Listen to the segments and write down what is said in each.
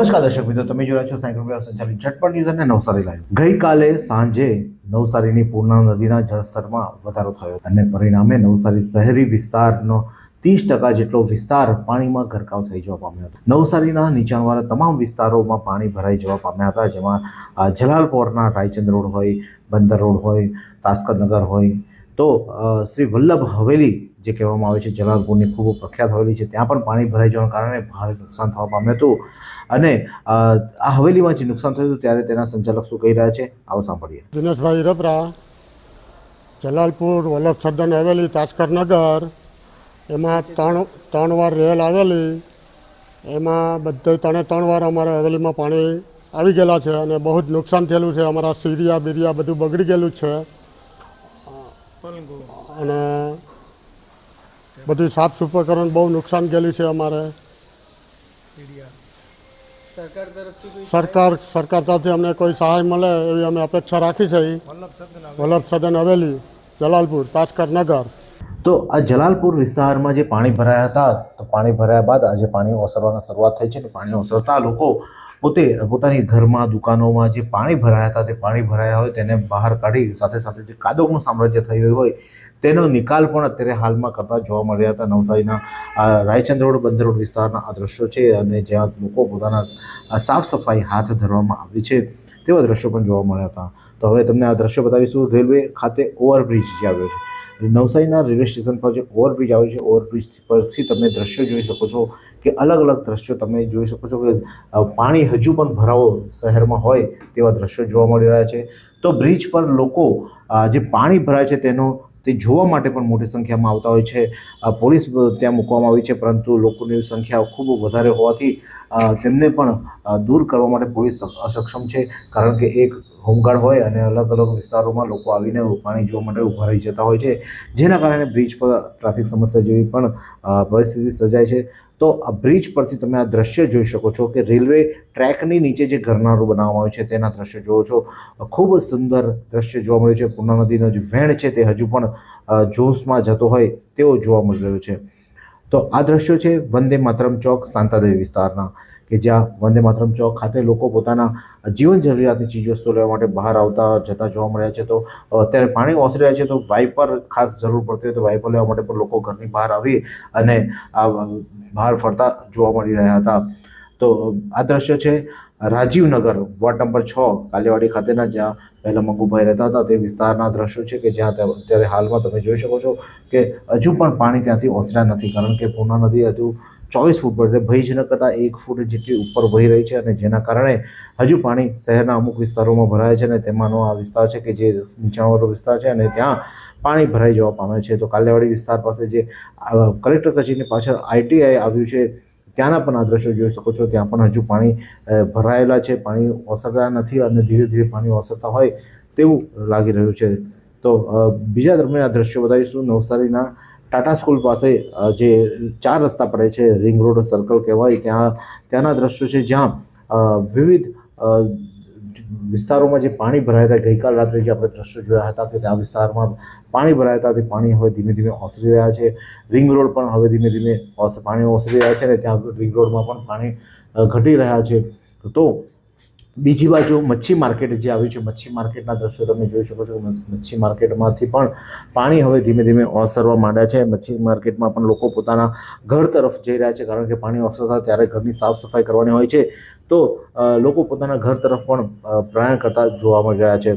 નમસ્કાર દર્શક મિત્રો, તમે જોઈ રહ્યા છો સાયકલ વ્યવહાર સંચાલિત ઝટપટ ન્યૂઝ અને નવસારી લાઈવ। ગઈકાલે સાંજે નવસારીની પૂર્ણા નદીના જળસ્તરમાં વધારો થયો અને પરિણામે નવસારી શહેરી વિસ્તારનો 30% જેટલો વિસ્તાર પાણીમાં ગરકાવ થઈ જવા પામ્યો હતો। નવસારીના નીચાણવાળા તમામ વિસ્તારોમાં પાણી ભરાઈ જવા પામ્યા હતા, જેમાં જલાલપોરના રાયચંદ રોડ હોય, બંદર રોડ હોય, તાસ્કરનગર હોય, તો શ્રી વલ્લભ હવેલી જે કહેવામાં આવે છે જલાલપુરની ખૂબ પ્રખ્યાત હવેલી છે, ત્યાં પણ પાણી ભરાઈ જવાના કારણે ભારે નુકસાન થવા પામ્યું હતું। અને આ હવેલીમાં જે નુકસાન થયું હતું ત્યારે તેના સંચાલક શું કહી રહ્યા છે, આવો સાંભળીએ। દિનેશભાઈ રબરા, જલાલપુર, વલ્લભ સદન હવેલી, તાસ્કરનગર, એમાં ત્રણ વાર રેલ આવેલી, એમાં બધે 3 વાર અમારા હવેલીમાં પાણી આવી ગયેલા છે અને બહુ જ નુકસાન થયેલું છે। અમારા સીરિયા બીરિયા બધું બગડી ગયેલું છે અને બધું સાફ સુફાઈકરણ બહુ નુકસાન ગયેલું છે અમારે। સરકાર તરફથી અમને કોઈ સહાય મળે એવી અમે અપેક્ષા રાખી છે। વલ્લભ સદન હવેલી, જલાલપુર, તાસ્કરનગર। તો આ જલાલપુર વિસ્તારમાં જે પાણી ભરાયા હતા, તો પાણી ભરાયા બાદ આજે પાણી ઓસરવાની શરૂઆત થઈ છે અને પાણી ઓસરતા લોકો પોતે પોતાની ઘરમાં, દુકાનોમાં જે પાણી ભરાયા હતા, તે પાણી ભરાયા હોય તેને બહાર કાઢી સાથે સાથે જે કાદવનું સામ્રાજ્ય થઈ રહ્યું હોય તેનો નિકાલ પણ અત્યારે હાલમાં કરતા જોવા મળી રહ્યા હતા। નવસારીના રાયચંદ રોડ, બંદર રોડ વિસ્તારના આ દ્રશ્યો છે અને જ્યાં લોકો પોતાના સાફ સફાઈ હાથ ધરવામાં આવી છે તેવા દ્રશ્યો પણ જોવા મળ્યા હતા। તો હવે તમને આ દ્રશ્યો બતાવીશું। રેલવે ખાતે ઓવરબ્રિજ જે આવ્યો છે, નવસારીના રેલવે સ્ટેશન પર જે ઓવરબ્રિજ આવ્યો છે, ઓવરબ્રિજ પરથી તમે દ્રશ્યો જોઈ શકો છો કે અલગ અલગ દ્રશ્યો તમે જોઈ શકો છો કે પાણી હજુ પણ ભરાવો શહેરમાં હોય તેવા દ્રશ્યો જોવા મળી રહ્યા છે। તો બ્રિજ પર લોકો જે પાણી ભરાય છે તે જોવા માટે પણ મોટી સંખ્યામાં આવતા હોય છે। પોલીસ ત્યાં મૂકવામાં આવી છે, પરંતુ લોકોની સંખ્યા ખૂબ વધારે હોવાથી તેમને પણ દૂર કરવા માટે પોલીસ અસક્ષમ છે, કારણ કે એક હોમગાર્ડ હોય અને અલગ અલગ વિસ્તારોમાં લોકો આવીને પાણી જોવા માટે ઊભા રહી જતા હોય છે, જેના કારણે બ્રિજ પર ટ્રાફિક સમસ્યા જેવી પણ પરિસ્થિતિ સર્જાય છે। તો આ બ્રિજ પરથી તમે આ દ્રશ્ય જોઈ શકો છો કે રેલવે ટ્રેકની નીચે જે ગરનાળું બનાવવામાં આવ્યું છે તેના દ્રશ્યો જોવો છો। ખૂબ સુંદર દ્રશ્ય જોવા મળ્યું છે। પૂર્ણા નદીનો જે વહેણ છે તે હજુ પણ જોશમાં જતો હોય તેવો જોવા મળી રહ્યો છે। તો આ દ્રશ્યો છે વંદે માતરમ ચોક, શાંતાદેવી વિસ્તારના, કે જ્યાં વંદે માતરમ ચોક ખાતે લોકો પોતાના જીવન જરૂરિયાતની ચીજવસ્તુઓ લેવા માટે બહાર આવતા જતા જોવા મળ્યા છે। તો અત્યારે પાણી ઓસરી રહ્યા છે, તો વાઇપર ખાસ જરૂર પડતી હોય તો વાઇપર લેવા માટે પણ લોકો ઘરની બહાર આવી અને બહાર ફરતા જોવા મળી રહ્યા હતા। તો આ દ્રશ્ય છે રાજીવનગર, વોર્ડ નંબર 6, કાલિયાવાડી ખાતેના, જ્યાં પહેલા મંગુભાઈ રહેતા હતા તે વિસ્તારના દ્રશ્યો છે કે જ્યાં અત્યારે હાલમાં તમે જોઈ શકો છો કે હજુ પણ પાણી ત્યાંથી ઓસર્યા નથી, કારણ કે પૂર્ણા નદી હજુ 24 ફૂટ પર, એટલે ભેજ ન કરતાં 1 ફૂટ જેટલી ઉપર વહી રહી છે અને જેના કારણે હજુ પાણી શહેરના અમુક વિસ્તારોમાં ભરાય છે અને તેમાંનો આ વિસ્તાર છે કે જે નીચાણવાળો વિસ્તાર છે અને ત્યાં પાણી ભરાઈ જવા પામે છે। તો કાલિયાવાડી વિસ્તાર પાસે જે કલેક્ટર કચેરીની પાછળ ITI આવ્યું છે ત્યાંના પણ આ દ્રશ્યો જોઈ શકો છો, ત્યાં પણ હજુ પાણી ભરાયેલા છે, પાણી ઓસરતા નથી અને ધીરે ધીરે પાણી ઓસરતા હોય તેવું લાગી રહ્યું છે। તો બીજા દરમિયાન આ દ્રશ્યો બતાવીશું। નવસારીના ટાટા સ્કૂલ પાસે જે 4 રસ્તા પડે છે, રિંગ રોડ સર્કલ કહેવાય, ત્યાંના દ્રશ્યો છે જ્યાં વિવિધ વિસ્તારોમાં જે પાણી ભરાયા હતા, ગઈકાલ રાત્રે જે આપણે દ્રશ્યો જોયા હતા કે ત્યાં વિસ્તારમાં પાણી ભરાયા હતા, તે પાણી હવે ધીમે ધીમે ઓસરી રહ્યા છે। રિંગ રોડ પણ હવે ધીમે ધીમે પાણી ઓસરી રહ્યા છે અને ત્યાં રિંગ રોડમાં પણ પાણી ઘટી રહ્યા છે। તો બીજી બાજુ મચ્છી માર્કેટ જે આવ્યું છે, મચ્છી માર્કેટના દ્રશ્યો તમે જોઈ શકો છો કે મચ્છી માર્કેટમાંથી પણ પાણી હવે ધીમે ધીમે ઓસરવા માંડ્યા છે। મચ્છી માર્કેટમાં પણ લોકો પોતાના ઘર તરફ જઈ રહ્યા છે, કારણ કે પાણી ઓસરતા ત્યારે ઘરની સાફ સફાઈ કરવાની હોય છે, તો લોકો પોતાના ઘર તરફ પણ પ્રયાણ કરતા જોવા મળી રહ્યા છે।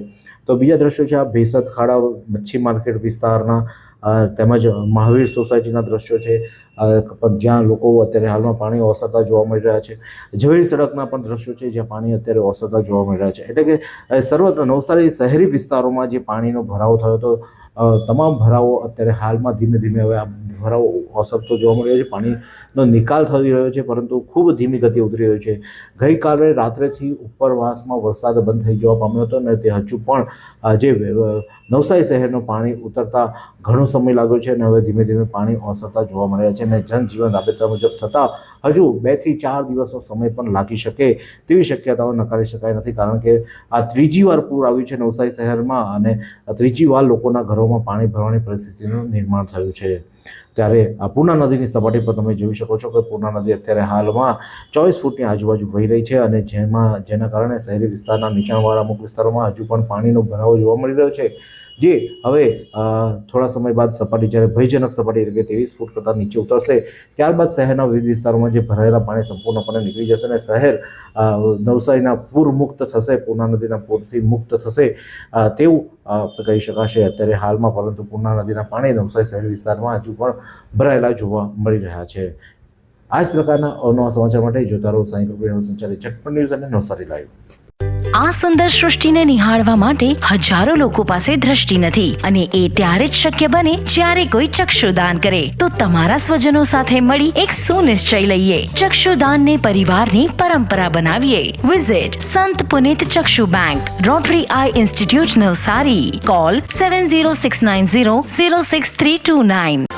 તો બીજા દ્રશ્યો છે આ ભેસત ખાડા મચ્છી માર્કેટ વિસ્તારના, તેમજ મહાવીર સોસાયટીના દ્રશ્યો છે, જ્યાં લોકો અત્યારે હાલમાં પાણી ઓસરતા જોવા મળી રહ્યા છે। ઝવેરી સડકના પણ દ્રશ્યો છે જ્યાં પાણી અત્યારે ઓસરતા જોવા મળી રહ્યા છે। એટલે કે સર્વત્ર નવસારી શહેરી વિસ્તારોમાં જે પાણીનો ભરાવો થયો હતો, તમામ ભરાવો અત્યારે હાલમાં ધીમે ધીમે હવે આ ભરાવો ઓસરતો જોવા મળી રહ્યો છે। પાણીનો નિકાલ થઈ રહ્યો છે, પરંતુ ખૂબ ધીમી ગતિએ ઉતરી રહ્યો છે। ગઈકાલે રાત્રેથી ઉપરવાસમાં વરસાદ બંધ થઈ જવા પામ્યો હતો અને તે હજુ પણ જે નવસારી શહેરનું પાણી ઉતરતા ઘણો સમય લાગ્યો છે અને હવે ધીમે ધીમે પાણી ઓસરતા જોવા મળ્યા છે અને જનજીવન રાબેતા મુજબ થતાં હજુ 2 થી 4 દિવસનો સમય પણ લાગી શકે તેવી શક્યતાઓ નકારી શકાય નથી, કારણ કે આ ત્રીજી વાર પૂર આવ્યું છે નવસારી શહેરમાં અને ત્રીજી વાર લોકોના ઘરોમાં પાણી ભરવાની પરિસ્થિતિનું નિર્માણ થયું છે। ત્યારે આ પૂર્ણા નદીની સપાટી પર તમે જોઈ શકો છો કે પૂર્ણા નદી અત્યારે હાલમાં 24 ફૂટની આજુબાજુ વહી રહી છે અને જેના કારણે શહેરી વિસ્તારના નીચાણવાળા અમુક વિસ્તારોમાં હજુ પણ પાણીનો ભરાવો જોવા મળી રહ્યો છે, જે હવે થોડા સમય બાદ સપાટી જ્યારે ભયજનક સપાટી એટલે કે 23 ફૂટ કરતાં નીચે ઉતરશે ત્યારબાદ શહેરના વિવિધ વિસ્તારોમાં જે ભરાયેલા પાણી સંપૂર્ણપણે નીકળી જશે અને શહેર નવસારીના પૂર મુક્ત થશે, પૂર્ણા નદીના પૂરથી મુક્ત થશે તેવું કહી શકાશે અત્યારે હાલમાં. પરંતુ પૂર્ણા નદીના પાણી નવસારી શહેરી વિસ્તારમાં હજુ પણ ભરાયેલા જોવા મળી રહ્યા છે. આ જ પ્રકારના અવનવા સમાચાર માટે જોતા રહો સાંઈ કૃપા સંચાલિત ઝટપટ ન્યૂઝ અને નવસારી લાઈવ. આ સુંદર સૃષ્ટિને નિહાળવા માટે હજારો લોકો પાસે દ્રષ્ટિ નથી અને એ ત્યારે જ શક્ય બને જ્યારે કોઈ ચક્ષુદાન કરે. તો તમારા સ્વજનો સાથે મળી એક સુનિશ્ચય લઈએ, ચક્ષુદાનને પરિવારની પરંપરા બનાવીએ. Visit Sant Punit Chakshu bank, Rotary eye institute Navsari. Call 7069006329.